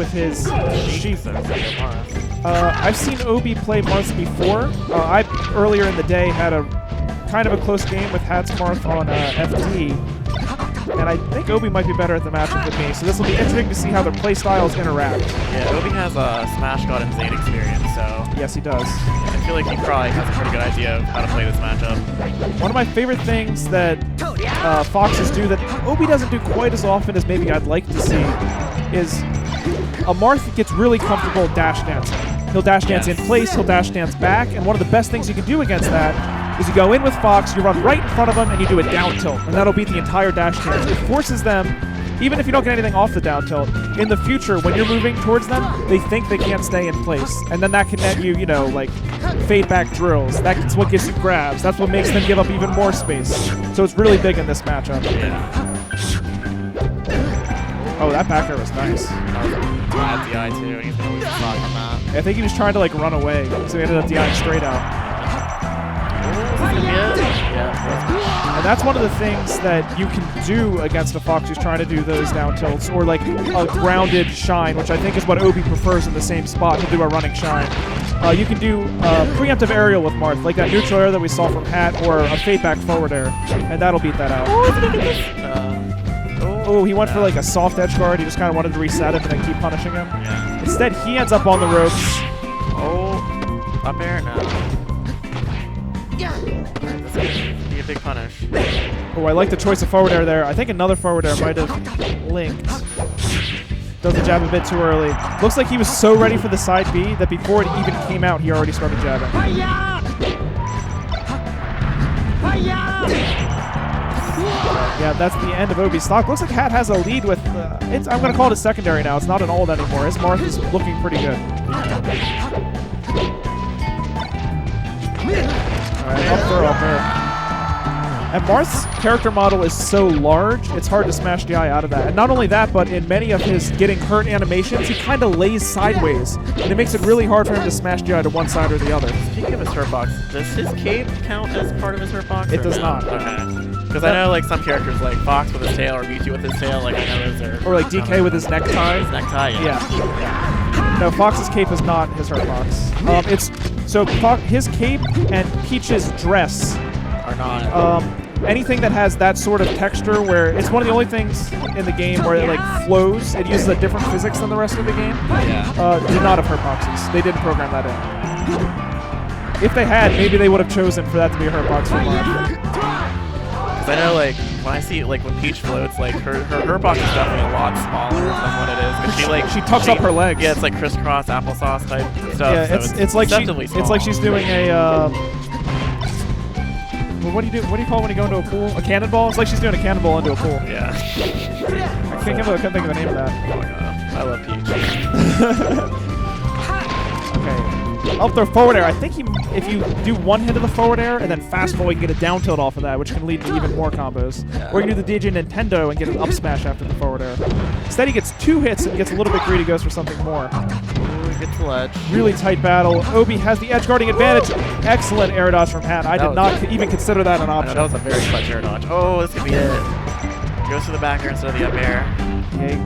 with his sheath. Marth. I've seen Obi play Marth before. I earlier in the day had a kind of a close game with Hat's Marth on FD, and I think Obi might be better at the matchup than me. So this will be interesting to see how their play styles interact. Yeah, Obi has a Smash God and Zane experience, so yes, he does. I feel like he probably has a pretty good idea of how to play this matchup. One of my favorite things that Foxes do that Obi doesn't do quite as often as maybe I'd like to see is a Marth gets really comfortable dash dancing. He'll dash dance in place, he'll dash dance back, and one of the best things you can do against that is you go in with Fox, you run right in front of them, and you do a down tilt, and that'll beat the entire dash dance. It forces them, even if you don't get anything off the down tilt, in the future, when you're moving towards them, they think they can't stay in place. And then that can net you, you know, like, fade back drills. That's what gives you grabs. That's what makes them give up even more space. So it's really big in this matchup. Oh, that back air was nice. Bad DI too, he's gonna lose the stock from that. I think he was trying to, like, run away, so he ended up DIing straight out. And that's one of the things that you can do against a Fox who's trying to do those down tilts, or like a grounded shine, which I think is what Obi prefers in the same spot. He'll do a running shine. You can do preemptive aerial with Marth, like that neutral air that we saw from Hat, or a fade back forward air, and that'll beat that out. Oh, he went for like a soft edge guard. He just kind of wanted to reset him and then keep punishing him. Yeah. Instead, he ends up on the ropes. Oh, up air now. This could be a big punish. Oh, I like the choice of forward air there. I think another forward air might have linked. Does the jab a bit too early. Looks like he was so ready for the side B that before it even came out, he already started jabbing. Yeah, that's the end of Obi's stock. Looks like Hat has a lead with, I'm going to call it a secondary now. It's not an ult anymore. His Marth is looking pretty good. Alright, up throw up there. And Marth's character model is so large, it's hard to smash DI out of that. And not only that, but in many of his getting hurt animations, he kind of lays sideways. And it makes it really hard for him to smash DI to one side or the other. Speaking of his hurtbox, does his cape count as part of his hurtbox? It does not. Okay. Because I know like some characters like Fox with his tail or Mewtwo with his tail, like I know those are... Or like DK with his necktie. His necktie, yeah. No, Fox's cape is not his hurtbox. So his cape and Peach's dress are not... anything that has that sort of texture where it's one of the only things in the game where it like flows, it uses a different physics than the rest of the game, did not have hurtboxes. They didn't program that in. If they had, maybe they would have chosen for that to be a hurtbox for Marth. Because I know, like, when I see, like, when Peach floats, like, her box is definitely a lot smaller than what it is. Because she tucks up her legs. Yeah, it's like crisscross applesauce type stuff. Yeah, so it's like definitely small. It's like she's doing a. Well, what do you call it when you go into a pool? A cannonball? It's like she's doing a cannonball into a pool. Yeah. I can't think of the name of that. Oh my god, I love Peach. Okay. Up throw forward air. I think if you do one hit of the forward air and then fast forward, you get a down tilt off of that, which can lead to even more combos. Yeah. Or you can do the DJ Nintendo and get an up smash after the forward air. Instead, he gets 2 hits and gets a little bit greedy, goes for something more. Ooh, he gets the ledge. Really tight battle. Obi has the edge guarding advantage. Excellent air dodge from Hat. I did not even consider that an option. That was a very clutch air dodge. Oh, this could be it. Goes to the back air instead of the up air. Okay.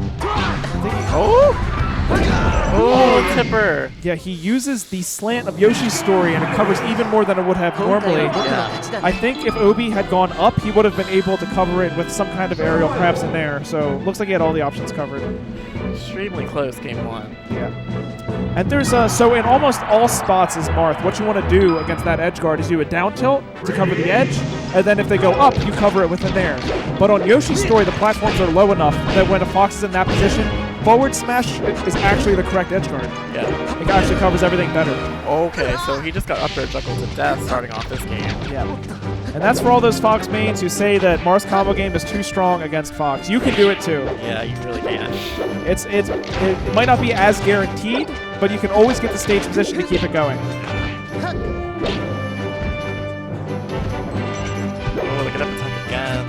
Oh! Oh, tipper! Yeah, he uses the slant of Yoshi's story, and it covers even more than it would have normally. Yeah. I think if Obi had gone up, he would have been able to cover it with some kind of aerial, perhaps in there. So looks like he had all the options covered. Extremely close, game 1. Yeah. And there's so in almost all spots is Marth. What you want to do against that edge guard is do a down tilt to cover the edge, and then if they go up, you cover it with an air. But on Yoshi's story, the platforms are low enough that when a Fox is in that position, forward smash is actually the correct edge guard. Yeah. It actually covers everything better. Okay, so he just got up air juggled to death starting off this game. Yeah. And that's for all those Fox mains who say that Marth's combo game is too strong against Fox. You can do it too. Yeah, you really can. It might not be as guaranteed, but you can always get the stage position to keep it going. Oh, look at up attack again.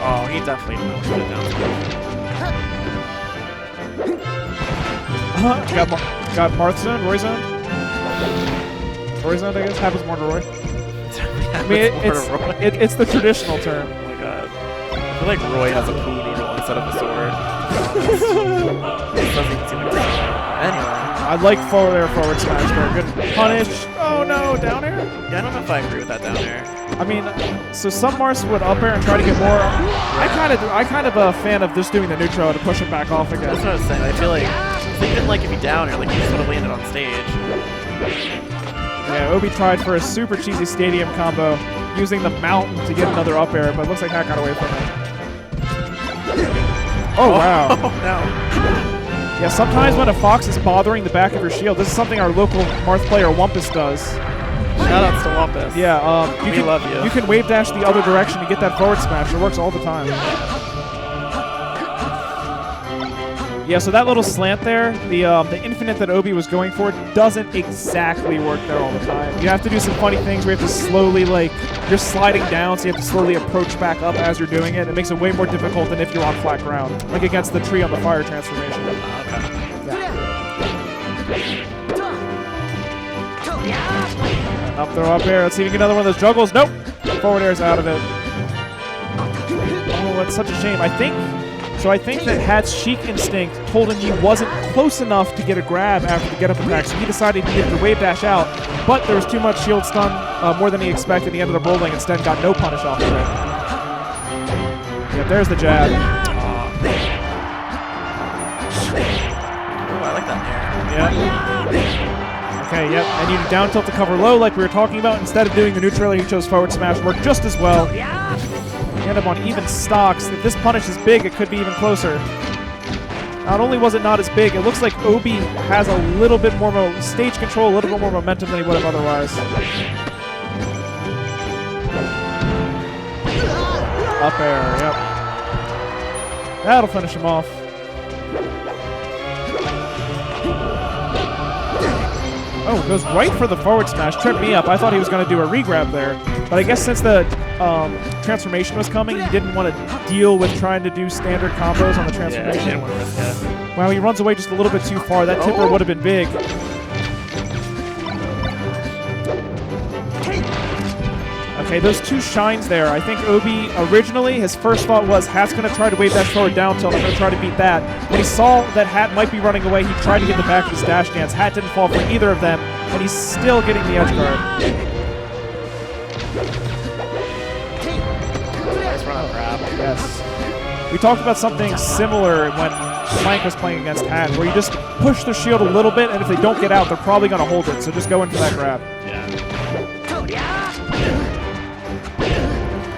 Oh, he definitely knows what it down. Got Marth zone, Roy zone? Roy zone, I guess. Happens more to Roy. I mean, it's the traditional term. Oh my god. I feel like Roy has a pool noodle instead of a sword. honest. It doesn't even seem like anyway. I like forward air, forward smash there. Good punish. Oh no, down air? Yeah, I don't know if I agree with that down air. I mean, so some Marths would up air and try to get more. I kind of a fan of just doing the neutral to push it back off again. That's what I was saying. I feel like even like if you down air, like you just would have landed on stage. Yeah, Obi tried for a super cheesy stadium combo using the mountain to get another up air, but it looks like that got away from it. Oh wow. Oh no. Yeah, sometimes when a Fox is bothering the back of your shield, this is something our local Marth player Wumpus does. Shoutouts to Wumpus. Yeah, we love you. You can wave dash the other direction to get that forward smash. It works all the time. Yeah, so that little slant there, the infinite that Obi was going for doesn't exactly work there all the time. You have to do some funny things where you have to slowly, like, you're sliding down, so you have to slowly approach back up as you're doing it. It makes it way more difficult than if you're on flat ground, like against the tree on the fire transformation. Up throw, up air. Let's see if we can get another one of those juggles. Nope. Forward air's out of it. Oh, that's such a shame. I think that Hat's Sheik instinct told him he wasn't close enough to get a grab after the get-up attack, so he decided he needed to wave dash out, but there was too much shield stun, more than he expected. He ended up rolling, instead got no punish off of it. Yep, there's the jab. Oh, I like that air. Yeah. Okay, yep, and you down tilt to cover low like we were talking about. Instead of doing the neutral, he chose forward smash, worked just as well. He ended up on even stocks. If this punish is big, it could be even closer. Not only was it not as big, it looks like Obi has a little bit more stage control, a little bit more momentum than he would have otherwise. Up air, yep. That'll finish him off. Oh, goes right for the forward smash. Tripped me up. I thought he was going to do a re-grab there. But I guess since the transformation was coming, he didn't want to deal with trying to do standard combos on the transformation. Yeah, he didn't want to risk it. Wow, he runs away just a little bit too far. That tipper would have been big. Okay, those two shines there. I think Obi originally, his first thought was Hat's going to try to wave dash forward down tilt. I'm going to try to beat that. When he saw that Hat might be running away, he tried to get the back of his dash dance. Hat didn't fall for either of them, and he's still getting the edge guard. Nice run up grab. Yes. We talked about something similar when Mike was playing against Hat, where you just push the shield a little bit, and if they don't get out, they're probably going to hold it. So just go in for that grab.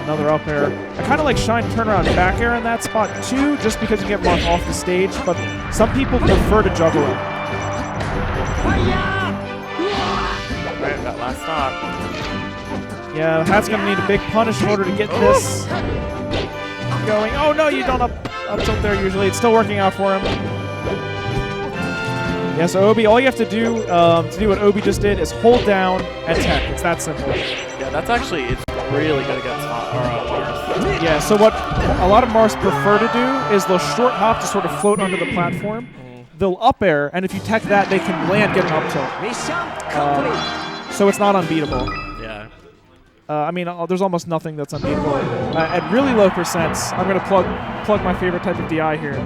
Another up air. I kind of like shine turnaround back air in that spot too, just because you get Marth off the stage, but some people prefer to juggle it. Right, that last stop. Yeah, Hat's going to need a big punish in order to get this going. Oh no, you don't up tilt there usually. It's still working out for him. Yeah, so Obi, all you have to do what Obi just did is hold down and tech. It's that simple. Yeah, that's actually, it's really good against Marth. Yeah, so what a lot of Marths prefer to do is they'll short hop to sort of float under the platform. They'll up air, and if you tech that, they can land, get an up tilt. So it's not unbeatable. Yeah. I mean, there's almost nothing that's unbeatable. At really low percents, I'm going to plug my favorite type of DI here.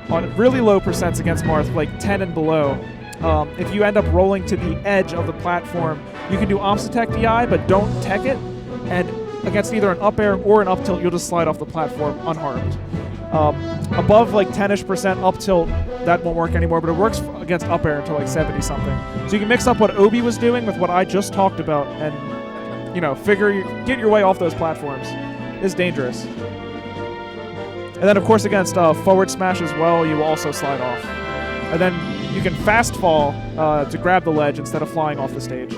On really low percents against Marth, like 10 and below, if you end up rolling to the edge of the platform, you can do opposite tech DI, but don't tech it. And against either an up air or an up tilt, you'll just slide off the platform unharmed. Above like 10-ish% up tilt, that won't work anymore, but it works against up air until like 70-something. So you can mix up what Obi was doing with what I just talked about and, you know, get your way off those platforms. It's dangerous. And then, of course, against forward smash as well, you will also slide off. And then you can fast fall to grab the ledge instead of flying off the stage.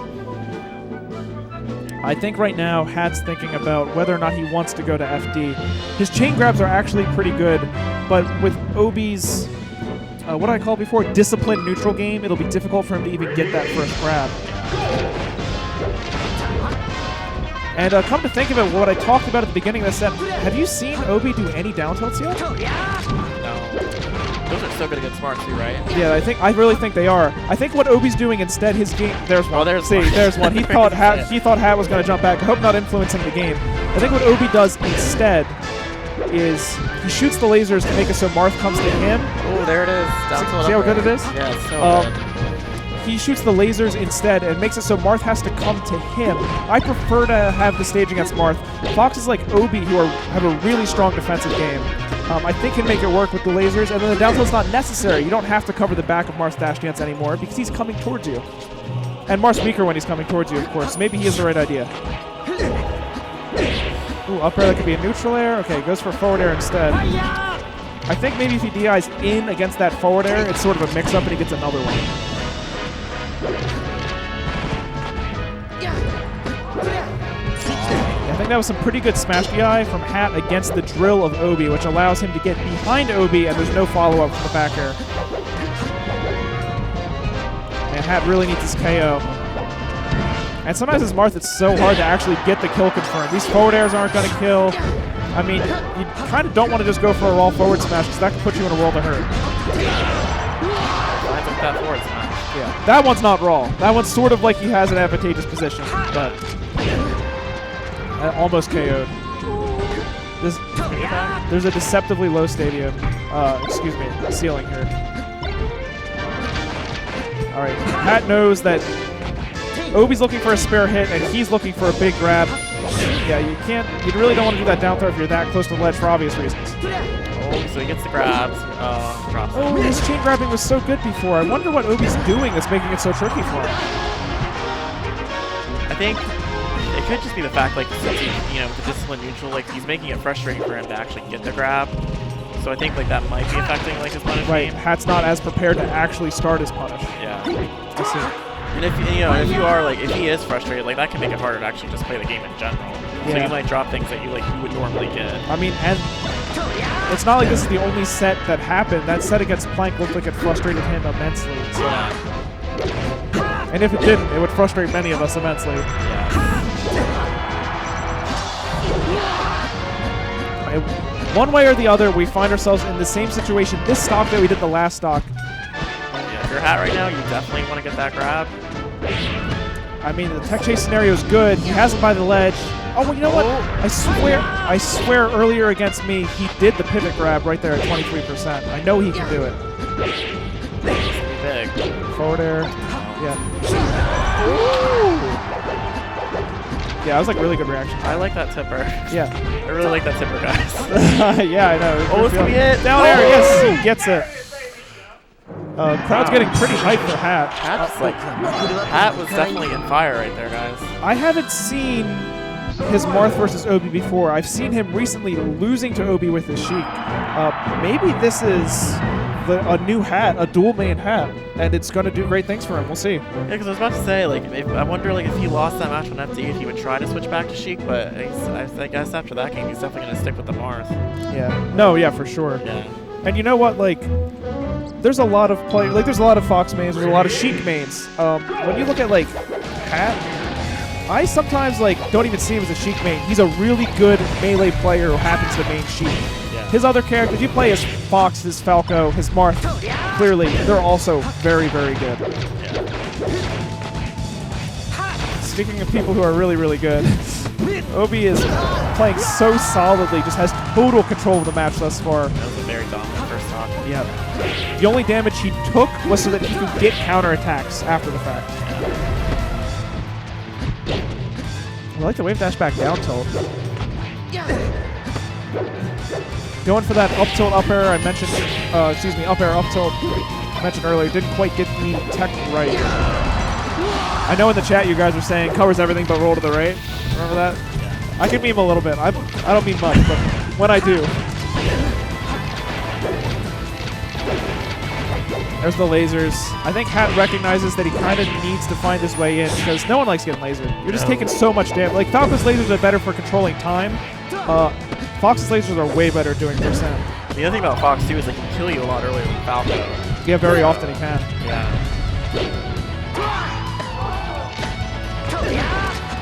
I think right now Hat's thinking about whether or not he wants to go to FD. His chain grabs are actually pretty good, but with Obi's, what I called before, disciplined neutral game, it'll be difficult for him to even get that first grab. And come to think of it, what I talked about at the beginning of the set, have you seen Obi do any down tilts yet? No. Those are so good against Marth too, right? Yeah, I really think they are. I think what Obi's doing instead, his game. There's one. Oh, there's See, one. there's one. He thought Hat was going to jump back. I hope not influencing the game. I think what Obi does instead is he shoots the lasers to make it so Marth comes to him. Oh, there it is. Down tilt See how good it is? Yeah, it's so good. He shoots the lasers instead and makes it so Marth has to come to him. I prefer to have the stage against Marth. Foxes like Obi, who have a really strong defensive game, I think can make it work with the lasers, and then the down tilt's not necessary. You don't have to cover the back of Marth's dash dance anymore because he's coming towards you. And Marth's weaker when he's coming towards you, of course. Maybe he has the right idea. Ooh, up air, that could be a neutral air. Okay, goes for forward air instead. I think maybe if he DIs in against that forward air, it's sort of a mix-up and he gets another one. I think that was some pretty good smash DI from Hat against the drill of Obi, which allows him to get behind Obi, and there's no follow-up from the back air. And Hat really needs his KO. And sometimes as Marth, it's so hard to actually get the kill confirmed. These forward airs aren't going to kill. I mean, you kind of don't want to just go for a raw forward smash because that can put you in a world of hurt. I took that forward smash. Yeah, that one's not raw. That one's sort of like he has an advantageous position, but almost KO'd. There's a deceptively low stadium. Ceiling here. All right, Pat knows that Obi's looking for a spare hit, and he's looking for a big grab. Yeah, you really don't want to do that down throw if you're that close to the ledge for obvious reasons. Oh, so he gets the grabs, drops it. Oh, his chain grabbing was so good before. I wonder what Obi's doing that's making it so tricky for him. I think it could just be the fact, like, since he, with the discipline neutral, like, he's making it frustrating for him to actually get the grab. So I think, like, that might be affecting, like, his punish Right, game. Hat's not as prepared to actually start his punish. Yeah. I see. And if you are, like, if he is frustrated, like, that can make it harder to actually just play the game in general. Yeah. So you might drop things that you would normally get. I mean, and it's not like this is the only set that happened. That set against Plank looked like it frustrated him immensely. So. Yeah. And if it didn't, it would frustrate many of us immensely. Yeah. One way or the other, we find ourselves in the same situation this stock that we did the last stock. Yeah, if you're Hat right now, you definitely want to get that grab. I mean, the tech chase scenario is good. He has him by the ledge. Oh, well, you know what? I swear earlier against me, he did the pivot grab right there at 23%. I know he can do it. Big. Forward air. Yeah. Ooh. Yeah, that was like really good reaction. I like that tipper. Yeah. I really like that tipper, guys. Yeah, I know. Oh, it's gonna be it. Down air, yes, he gets it. Crowd's getting pretty hyped for Hat. Hat was definitely in fire right there, guys. I haven't seen his Marth versus Obi before. I've seen him recently losing to Obi with his Sheik. Maybe this is a new Hat, a dual main Hat, and it's going to do great things for him. We'll see. Yeah, because I was about to say, like, I wonder, like, if he lost that match on FD, if he would try to switch back to Sheik, but I guess after that game, he's definitely going to stick with the Marth. Yeah. No, yeah, for sure. Yeah. And you know what, like, there's a lot of players, like, there's a lot of Fox mains, there's a lot of Sheik mains. When you look at, like, Hat, I sometimes, like, don't even see him as a Sheik main. He's a really good melee player who happens to main Sheik. Yeah. His other characters, you play as Fox, his Falco, his Marth, clearly, they're also very, very good. Yeah. Speaking of people who are really, really good, Obi is playing so solidly, just has total control of the match thus far. That was a very dominant first stock. Yeah. The only damage he took was so that he could get counterattacks after the fact. I like the wave dash back down tilt. Going for that up tilt up air I mentioned, up air up tilt I mentioned earlier, didn't quite get the tech right. I know in the chat you guys were saying covers everything but roll to the right. Remember that? Yeah. I can meme a little bit. I don't mean much, but when I do. There's the lasers. I think Hat recognizes that he kind of needs to find his way in because no one likes getting lasered. You're just taking so much damage. Like, Falco's lasers are better for controlling time. Fox's lasers are way better doing percent. The other thing about Fox, too, is they can kill you a lot earlier than Falco. Yeah, very often he can. Yeah.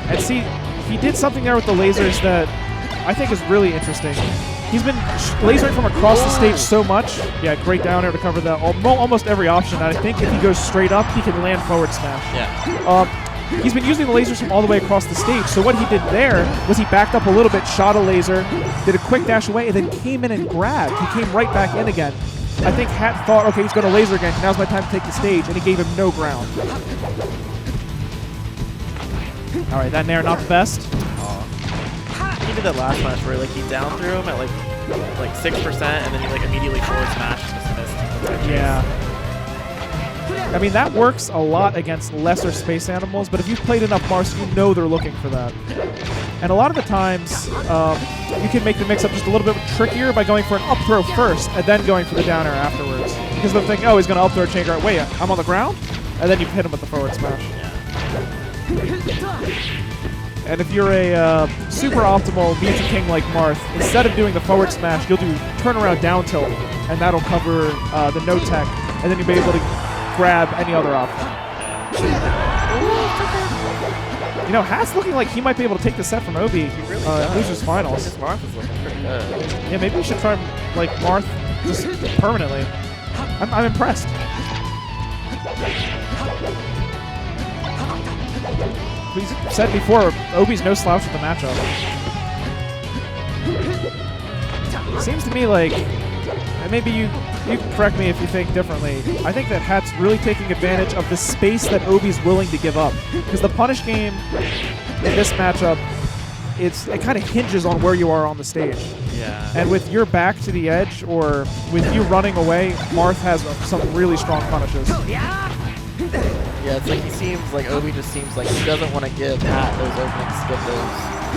And see, he did something there with the lasers that I think is really interesting. He's been lasering from across the stage so much. Yeah, great down air to cover that. Almost every option. And I think if he goes straight up, he can land forward smash. Yeah. he's been using the lasers from all the way across the stage. So what he did there was he backed up a little bit, shot a laser, did a quick dash away, and then came in and grabbed. He came right back in again. I think Hat thought, okay, he's going to laser again. Now's my time to take the stage, and he gave him no ground. All right, that Nair not the best. He did that last match where like he down threw him at like 6%, and then he like immediately forward smash dismissed. Yeah. I mean, that works a lot against lesser space animals, but if you've played enough Marths, you know they're looking for that. And a lot of the times, you can make the mix-up just a little bit trickier by going for an up throw first and then going for the down air afterwards. Because they'll think, oh, he's going to up throw a chain guard. Wait, I'm on the ground? And then you hit him with the forward smash. And if you're a super optimal Mewtwo King like Marth, instead of doing the forward smash, you'll do turnaround down tilt, and that'll cover the no tech, and then you'll be able to grab any other option. You know, Hat's looking like he might be able to take the set from Obi Losers Finals. This Marth is looking pretty good. Yeah, maybe we should try like Marth just permanently. I'm impressed. We said before, Obi's no slouch with the matchup. Seems to me like, and maybe you can correct me if you think differently, I think that Hat's really taking advantage of the space that Obi's willing to give up. Because the punish game in this matchup, it kind of hinges on where you are on the stage. Yeah. And with your back to the edge, or with you running away, Marth has some really strong punishes. Yeah, it's like he seems like Obi just seems like he doesn't want to give Hat those openings to get those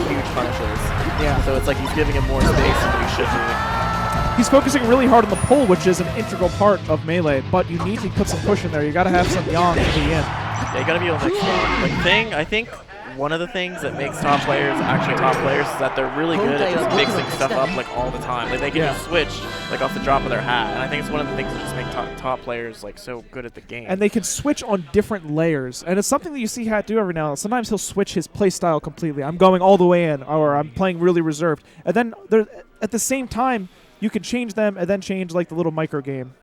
huge punishes. Yeah. So it's like he's giving him more space than he should be. He's focusing really hard on the pull, which is an integral part of Melee, but you need to put some push in there. You got to have some yang to be in. Yeah, you got to be able to mix it. I think one of the things that makes top players actually top players is that they're really good at just mixing stuff up like all the time. Like they can just switch like off the drop of their hat, and I think it's one of the things that just make top players like so good at the game. And they can switch on different layers, and it's something that you see Hat do every now and then. Sometimes he'll switch his play style completely. I'm going all the way in, or I'm playing really reserved, and then at the same time you can change them and then change like the little micro game.